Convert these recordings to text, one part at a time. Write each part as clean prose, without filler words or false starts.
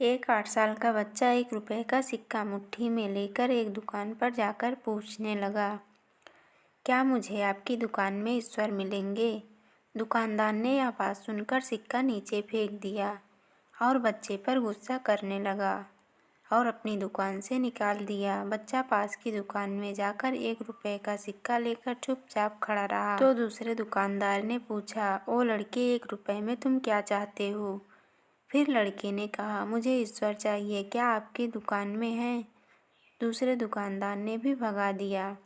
एक 8 साल का बच्चा 1 रुपए का सिक्का मुट्ठी में लेकर एक दुकान पर जाकर पूछने लगा, क्या मुझे आपकी दुकान में ईश्वर मिलेंगे? दुकानदार ने यह बात सुनकर सिक्का नीचे फेंक दिया और बच्चे पर गुस्सा करने लगा और अपनी दुकान से निकाल दिया। बच्चा पास की दुकान में जाकर 1 रुपए का सिक्का लेकर चुपचाप खड़ा रहा। तो दूसरे दुकानदार ने पूछा, ओ लड़के, 1 रुपए में तुम क्या चाहते हो? फिर लड़के ने कहा, मुझे ईश्वर चाहिए, क्या आपकी दुकान में है? दूसरे दुकानदार ने भी भगा दिया,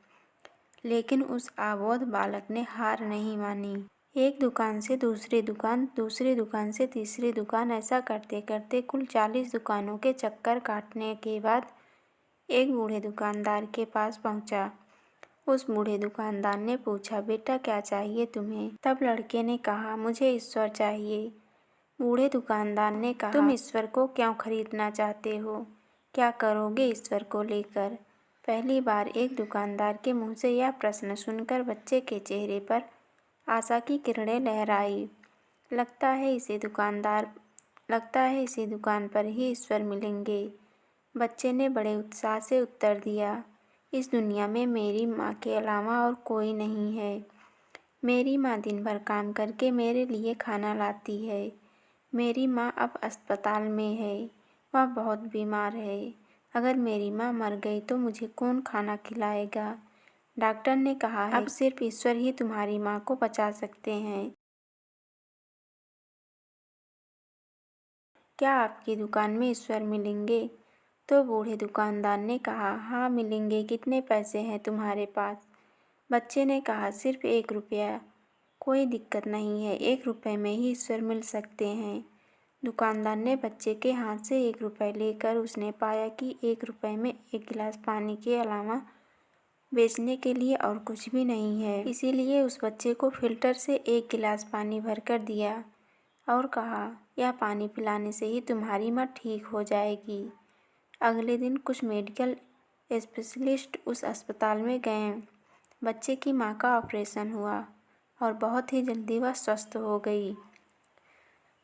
लेकिन उस अबोध बालक ने हार नहीं मानी। एक दुकान से दूसरी दुकान से तीसरी दुकान, ऐसा करते करते कुल 40 दुकानों के चक्कर काटने के बाद एक बूढ़े दुकानदार के पास पहुंचा। उस बूढ़े दुकानदार ने पूछा, बेटा क्या चाहिए तुम्हें? तब लड़के ने कहा, मुझे ईश्वर चाहिए। बूढ़े दुकानदार ने कहा, तुम ईश्वर को क्यों खरीदना चाहते हो? क्या करोगे ईश्वर को लेकर? पहली बार एक दुकानदार के मुंह से यह प्रश्न सुनकर बच्चे के चेहरे पर आशा की किरणें लहराई। लगता है इसी दुकान पर ही ईश्वर मिलेंगे। बच्चे ने बड़े उत्साह से उत्तर दिया, इस दुनिया में मेरी माँ के अलावा और कोई नहीं है। मेरी माँ दिन भर काम करके मेरे लिए खाना लाती है। मेरी माँ अब अस्पताल में है, वह बहुत बीमार है। अगर मेरी माँ मर गई तो मुझे कौन खाना खिलाएगा? डॉक्टर ने कहा है अब सिर्फ ईश्वर ही तुम्हारी माँ को बचा सकते हैं। क्या आपकी दुकान में ईश्वर मिलेंगे? तो बूढ़े दुकानदार ने कहा, हाँ मिलेंगे। कितने पैसे हैं तुम्हारे पास? बच्चे ने कहा, सिर्फ 1 रुपया। कोई दिक्कत नहीं है, 1 रुपए में ही ईश्वर मिल सकते हैं। दुकानदार ने बच्चे के हाथ से 1 रुपए लेकर उसने पाया कि 1 रुपए में 1 गिलास पानी के अलावा बेचने के लिए और कुछ भी नहीं है। इसीलिए उस बच्चे को फिल्टर से 1 गिलास पानी भरकर दिया और कहा, यह पानी पिलाने से ही तुम्हारी माँ ठीक हो जाएगी। अगले दिन कुछ मेडिकल स्पेशलिस्ट उस अस्पताल में गए। बच्चे की माँ का ऑपरेशन हुआ और बहुत ही जल्दी वह स्वस्थ हो गई।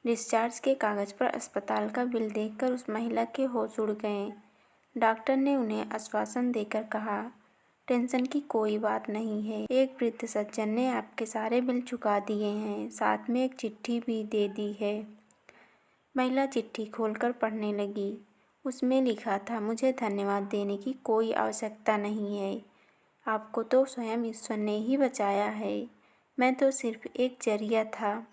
डिस्चार्ज के कागज़ पर अस्पताल का बिल देखकर उस महिला के होश उड़ गए। डॉक्टर ने उन्हें आश्वासन देकर कहा, टेंशन की कोई बात नहीं है। एक वृद्ध सज्जन ने आपके सारे बिल चुका दिए हैं, साथ में एक चिट्ठी भी दे दी है। महिला चिट्ठी खोलकर पढ़ने लगी। उसमें लिखा था, मुझे धन्यवाद देने की कोई आवश्यकता नहीं है। आपको तो स्वयं ईश्वर ने ही बचाया है। मैं तो सिर्फ एक जरिया था।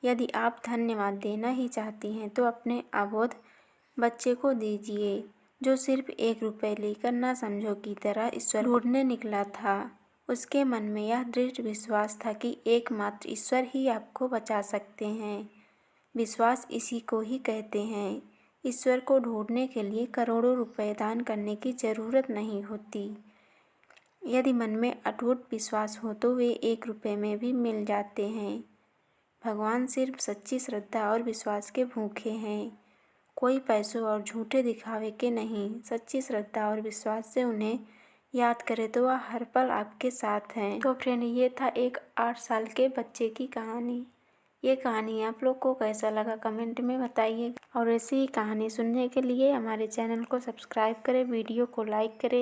यदि आप धन्यवाद देना ही चाहती हैं तो अपने अबोध बच्चे को दीजिए, जो सिर्फ 1 रुपए लेकर ना समझो की तरह ईश्वर ढूंढने निकला था। उसके मन में यह दृढ़ विश्वास था कि एकमात्र ईश्वर ही आपको बचा सकते हैं। विश्वास इसी को ही कहते हैं। ईश्वर को ढूंढने के लिए करोड़ों रुपए दान करने की ज़रूरत नहीं होती। यदि मन में अटूट विश्वास हो तो वे 1 रुपए में भी मिल जाते हैं। भगवान सिर्फ सच्ची श्रद्धा और विश्वास के भूखे हैं, कोई पैसों और झूठे दिखावे के नहीं। सच्ची श्रद्धा और विश्वास से उन्हें याद करें तो वह हर पल आपके साथ हैं। तो फ्रेंड, ये था एक 8 साल के बच्चे की कहानी। ये कहानी आप लोग को कैसा लगा कमेंट में बताइए और ऐसी ही कहानी सुनने के लिए हमारे चैनल को सब्सक्राइब करें, वीडियो को लाइक करें।